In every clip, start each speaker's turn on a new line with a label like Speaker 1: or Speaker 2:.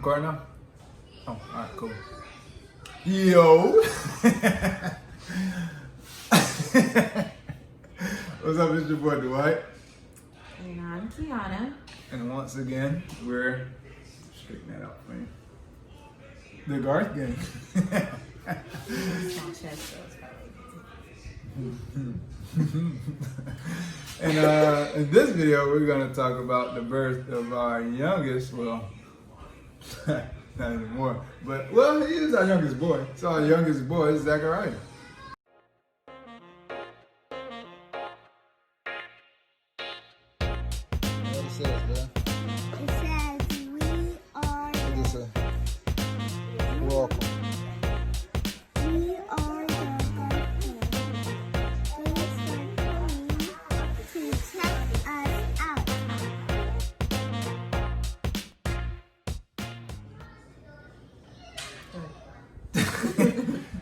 Speaker 1: Recording now? Oh, alright, cool. Yo! What's up, it's your boy Dwight.
Speaker 2: And I'm Kiana.
Speaker 1: And once again, we're straighten that out for you. The GarthGang. And in this video, we're going to talk about the birth of our youngest, well, not anymore, but, well, he is our youngest boy. So our youngest boy is Zack.
Speaker 3: What it says, man?
Speaker 4: It says we are
Speaker 3: What does it say? Welcome.
Speaker 4: we are the GarthGang. Thanks for coming to check us out.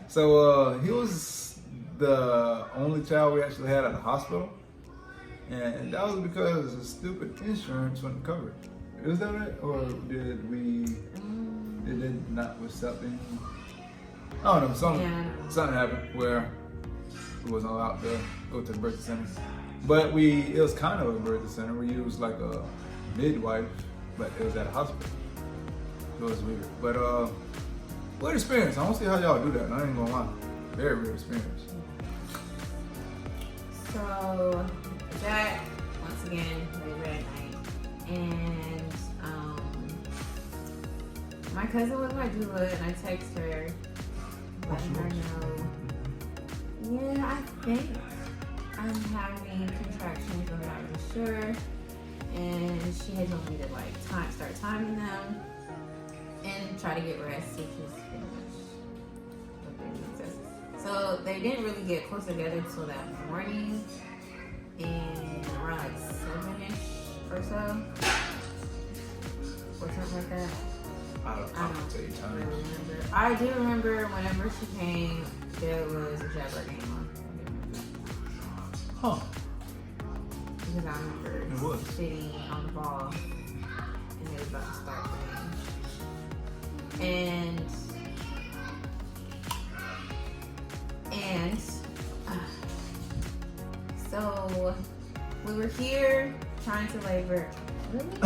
Speaker 1: So he was the only child we actually had at the hospital, and that was because the stupid insurance wasn't covered. Is that it, or did it not with something? I don't know. Something happened where we wasn't allowed to go to the birth center. But it was kind of a birth center. We used like a midwife, but it was at a hospital. It was weird, but weird experience. I don't see how y'all do that. I ain't gonna lie. Very weird experience.
Speaker 2: So, Zack, once again, labor at night. And my cousin was my doula, and I text her, letting her know, yeah, I think I'm having contractions, but I wasn't sure. And she had told me to like start timing them and try to get rest, which is pretty much what they need to. So they didn't really get close together until that morning, and around like 7-ish or so, or something like that.
Speaker 1: I don't tell you time.
Speaker 2: really remember. I do remember whenever she came, there was a Jabber game on.
Speaker 1: Huh.
Speaker 2: Because I remember
Speaker 1: It was.
Speaker 2: sitting on the ball and it was about to start playing. And so we were here trying to labor. Really?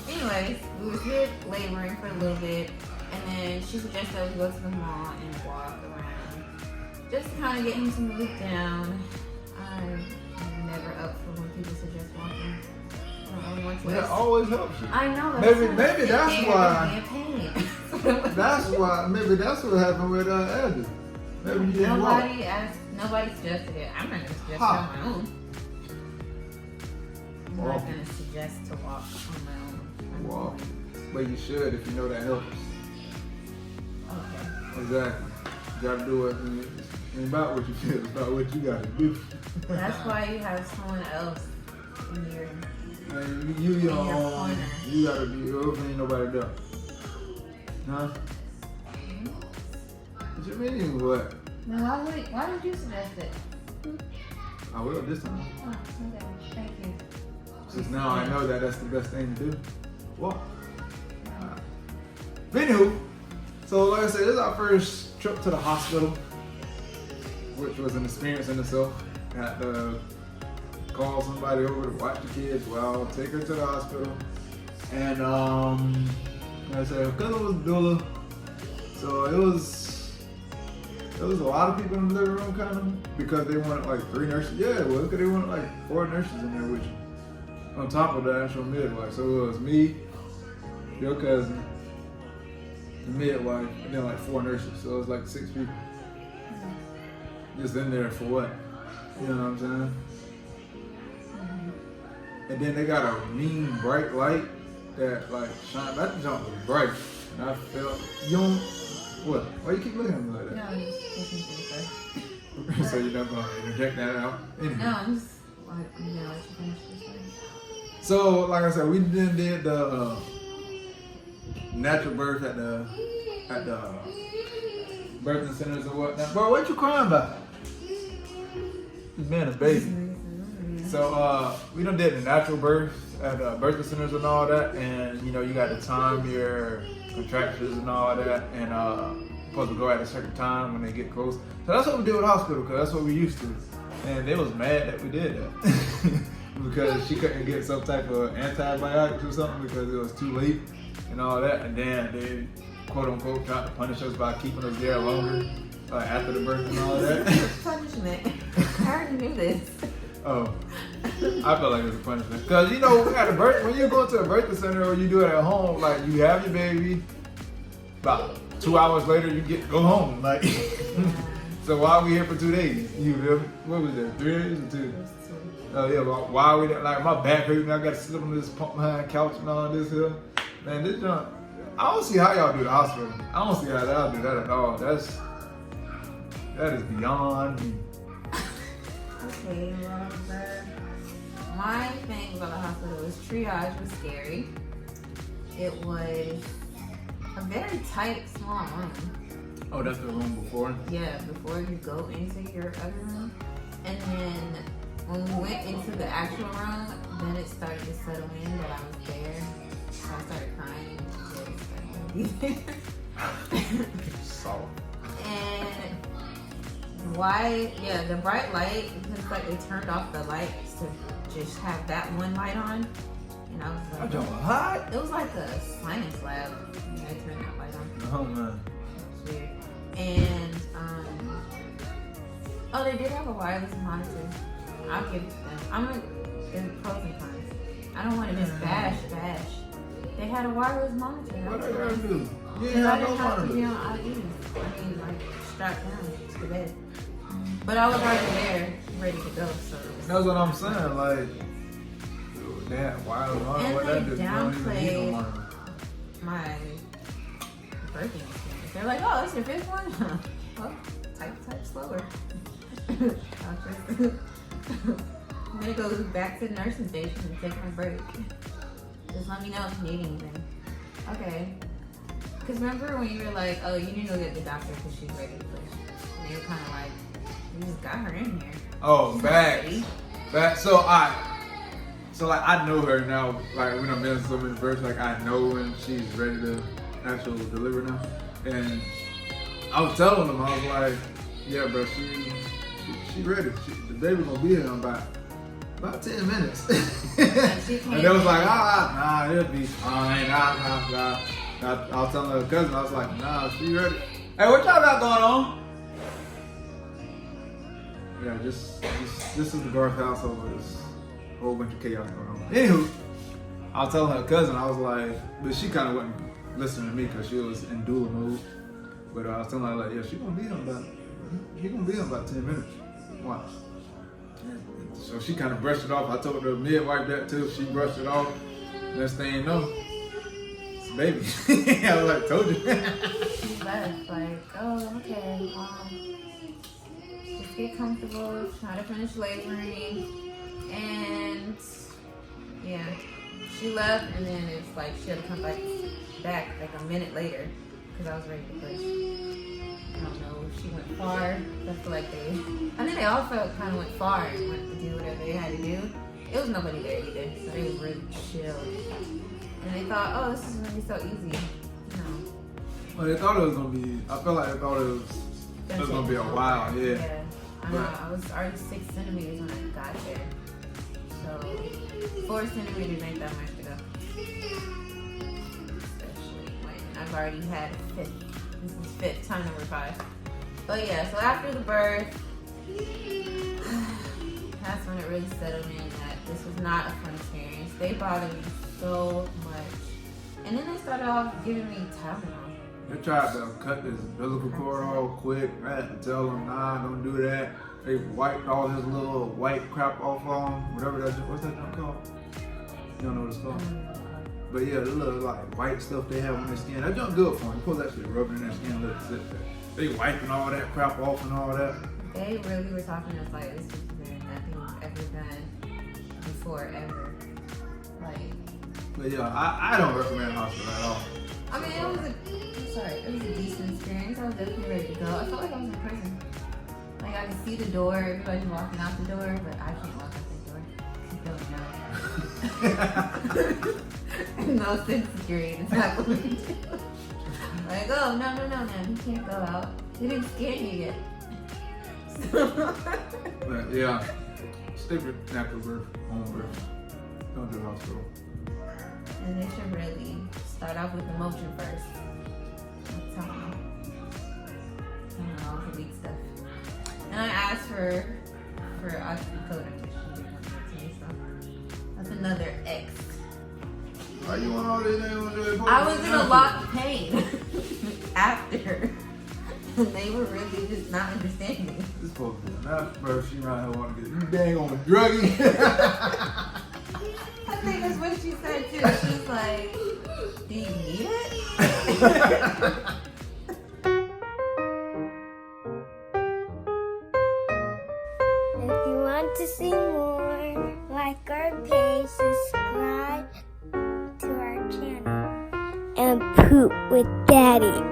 Speaker 2: Anyways, we were here laboring for a little bit, and then she suggested that we go to the mall and walk around, just to kind of get him to move down. I'm never up for when people suggest walking. I don't want to.
Speaker 1: That always helps you.
Speaker 2: I know.
Speaker 1: Maybe that's why. Maybe that's what happened with Abby. Maybe you didn't walk.
Speaker 2: Nobody suggested it. I'm not gonna suggest it on my own. I'm not gonna suggest to walk on my own.
Speaker 1: Walk. But you should if you know that helps.
Speaker 2: Okay.
Speaker 1: Exactly. You gotta do it. It ain't about what you feel, it's about what you gotta do.
Speaker 2: That's why you have someone else in your
Speaker 1: You your
Speaker 2: in your
Speaker 1: own.
Speaker 2: corner.
Speaker 1: You gotta be your ain't nobody there. Huh? What you mean what?
Speaker 2: Now why did you suggest it?
Speaker 1: I will this time.
Speaker 2: Oh, okay. Thank you.
Speaker 1: Since now I know that that's the best thing to do. Walk. Anywho, so like I said, this is our first trip to the hospital, which was an experience in itself. Had to call somebody over to watch the kids while I take her to the hospital. And like I said, her cousin was doula, so it was a lot of people in the living room kind of, because they wanted like 3 nurses. Yeah, it was, because they wanted like 4 nurses in there with you, on top of the actual midwife. So it was me, your cousin, the midwife, and then like 4 nurses. So it was like 6 people. Just in there for what? You know what I'm saying? And then they got a mean bright light that like shine. That jump was bright. And I felt, you don't, what? Why you keep looking at me like that?
Speaker 2: No, I'm just listening to the first.
Speaker 1: So you're not gonna interject that out? Anyway.
Speaker 2: No, I'm just let you finish this one.
Speaker 1: So, like I said, we did the natural birth at the birthing centers or whatnot. Bro, what you crying about? Just being a baby. So we done did the natural birth at birth centers and all that, and you know you got to time your contractions and all that, and supposed to go at a certain time when they get close. So that's what we did with the hospital, because that's what we used to. And they was mad that we did that because she couldn't get some type of antibiotics or something because it was too late and all that. And then they quote unquote tried to punish us by keeping us there longer after the birth and all that.
Speaker 2: Punishment. I already knew this.
Speaker 1: Oh, I felt like it was a punishment. Because, you know, at a birth, when you go to a birth center or you do it at home, like, you have your baby, about 2 hours later, you go home. Like, so why are we here for 2 days? You feel me? What was that, 3 days or 2? Oh, yeah, well, why are we there? Like, my back hurting, I got to sit on this pump behind couch and all this here. Man, this junk, I don't see how y'all do the hospital. I don't see how y'all do that at all. That is beyond me.
Speaker 2: Okay, well, my thing about the hospital was triage was scary. It was a very tight, small room.
Speaker 1: Oh, that's the room before?
Speaker 2: Yeah, before you go into your other room. And then when we went into the actual room, then it started to settle in that I was there. So I started crying.
Speaker 1: Solid.
Speaker 2: And why? Yeah, the bright light, because like they turned off the lights to just have that one light on. And I was like,
Speaker 1: I jumped hot.
Speaker 2: it was like a science lab. And they turned that light on.
Speaker 1: Oh, man.
Speaker 2: It was weird. And oh, they did have a wireless monitor. I'll give it to them. I'm gonna give pros and cons. I don't want to just bash. They had a wireless monitor.
Speaker 1: What are you gonna do?
Speaker 2: Because
Speaker 1: Yeah,
Speaker 2: I
Speaker 1: no
Speaker 2: didn't have to
Speaker 1: monitor.
Speaker 2: be on IVs. I mean, like, strapped down to the bed. But I was already there, ready to go, so.
Speaker 1: That's what I'm saying, like, they had wireless monitor.
Speaker 2: And
Speaker 1: What
Speaker 2: they
Speaker 1: that do? You don't even need no
Speaker 2: downplayed
Speaker 1: monitor.
Speaker 2: my birthing experience. They're like, oh, it's your fifth one? Well, type slower. I'm gonna go back to the nursing station and take my break. Just let me know if you need anything. Okay. Because remember when you were like, oh, you need to go get the doctor because she's ready to push. And you were kind of like, you just got her in here.
Speaker 1: Oh,
Speaker 2: She's
Speaker 1: back.
Speaker 2: not ready.
Speaker 1: So like I know her now. Like when I'm in so many births, like I know when she's ready to actually deliver now. And I was telling them, I was like, yeah, bro, she ready. The baby gonna be here in about 10 minutes. And they was like, nah, it'll be fine. Nah. I was telling her cousin, I was like, nah, she ready. Hey, what y'all got going on? Yeah, this is the Garth household. There's a whole bunch of chaos going on. Anywho, I was telling her cousin, I was like, but she kind of wasn't listening to me because she was in dual mode. But I was telling her, like, yeah, she gonna be in about 10 minutes. Watch. So she kind of brushed it off. I told her to midwife that too. She brushed it off. Next thing you know, it's a baby. I was like, told you.
Speaker 2: She left, like, oh, okay, just get comfortable, try to finish laboring, and yeah, she left, and then it's like she had to come back like a minute later, because I was ready to push. I don't know if she went far. I feel like I think they all kind of went far and went to do whatever they had to do. It was nobody there either, so they was really chill. And they thought, oh, this is gonna be so easy. No.
Speaker 1: Well, they thought it was gonna be. I feel like they thought it was gonna be a while. Yeah.
Speaker 2: Yeah. I know. I was already 6 centimeters when I got there. So 4 centimeters ain't that much to go. Especially when I've already had this is time number 5. But yeah, so after the birth, that's when it really settled in that this was not a fun experience. They bothered me so much. And then they started off giving me Tylenol.
Speaker 1: They tried to cut this umbilical cord off quick. I had to tell them, nah, don't do that. They wiped all his little white crap off on him, whatever what's that junk called? You don't know what it's called? But yeah, the little like white stuff they have on their skin, that junk good for them. You're supposed to actually rub it in their skin and let it sit there. They wiping all that crap off and all that.
Speaker 2: They really were talking to us like this was nothing we've ever done before, ever. Like,
Speaker 1: but yeah, I don't recommend hospital at all.
Speaker 2: I mean, it was a decent experience. I was definitely ready to go. I felt like I was in prison. Like I could see the door, everybody's walking out the door, but I can't walk out the door. No sense grade. It's not going to do. Like, oh, no, you can't go out. They didn't scan you yet.
Speaker 1: But yeah, stay for natural birth, home birth. Don't do hospital.
Speaker 2: And they should really start off with emotion first. Tell them all the weak stuff. And I asked for oxycodone. So that's another X.
Speaker 1: Why you want all these things?
Speaker 2: I was in a lot of pain after. And they were really just not understanding.
Speaker 1: This supposed to be enough, bro. She might have want to get you dang on druggie.
Speaker 2: I think that's what she said too. She's like, do you need it?
Speaker 4: If you want to see more, like our page, subscribe to our channel, and poop with Daddy.